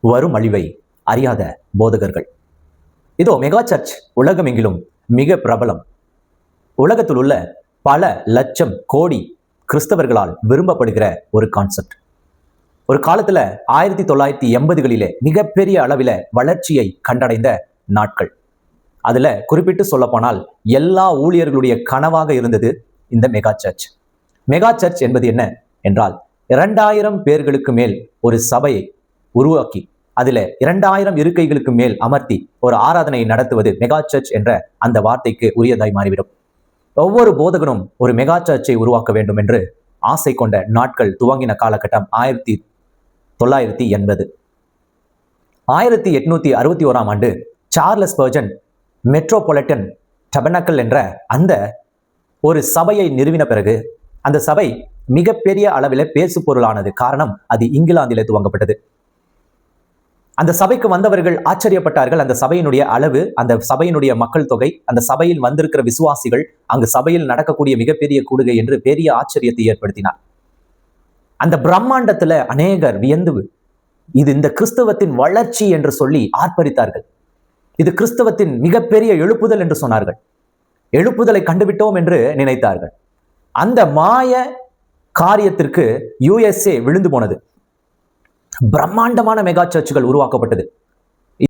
வரும் அழிவை அறியாத போதகர்கள். இதோ மெகா சர்ச் உலகமெங்கிலும் மிக பிரபலம். உலகத்தில் உள்ள பல லட்சம் கோடி கிறிஸ்தவர்களால் விரும்பப்படுகிற ஒரு கான்செப்ட். ஒரு காலத்துல 1980களிலே மிகப்பெரிய அளவில வளர்ச்சியை கண்டடைந்த நாட்கள். அதுல குறிப்பிட்டு சொல்ல போனால் எல்லா ஊழியர்களுடைய கனவாக இருந்தது இந்த மெகா சர்ச். மெகா சர்ச் என்பது என்ன என்றால் 2000 பேர்களுக்கு மேல் ஒரு சபையை உருவாக்கி அதில் 2000 இருக்கைகளுக்கு மேல் அமர்த்தி ஒரு ஆராதனை நடத்துவது மெகா சர்ச் என்ற அந்த வார்த்தைக்கு உரியதாய் மாறிவிடும். ஒவ்வொரு போதகனும் ஒரு மெகா சர்ச்சை உருவாக்க வேண்டும் என்று ஆசை கொண்ட நாட்கள் துவங்கின காலகட்டம் 1980. 1861ஆம் ஆண்டு சார்லஸ் ஸ்பர்ஜன் மெட்ரோபாலிட்டன் டபர்னக்கிள் என்ற அந்த ஒரு சபையை நிறுவின பிறகு அந்த சபை மிகப்பெரிய அளவில் பேசு பொருளானது. காரணம், அது இங்கிலாந்திலே துவங்கப்பட்டது. அந்த சபைக்கு வந்தவர்கள் ஆச்சரியப்பட்டார்கள். அந்த சபையினுடைய அளவு, அந்த சபையினுடைய மக்கள் தொகை, அந்த சபையில் வந்திருக்கிற விசுவாசிகள், அங்கு சபையில் நடக்கக்கூடிய மிகப்பெரிய கூடுகை என்று பெரிய ஆச்சரியத்தை ஏற்படுத்தினார். அந்த பிரம்மாண்டத்துல அநேகர் வியந்து இது இந்த கிறிஸ்தவத்தின் வளர்ச்சி என்று சொல்லி ஆர்ப்பரித்தார்கள். இது கிறிஸ்தவத்தின் மிகப்பெரிய எழுப்புதல் என்று சொன்னார்கள். எழுப்புதலை கண்டுவிட்டோம் என்று நினைத்தார்கள். அந்த மாய காரியத்திற்கு USA விழுந்து போனது. பிரம்மாண்டமான மெகா சர்ச்சுகள் உருவாக்கப்பட்டது.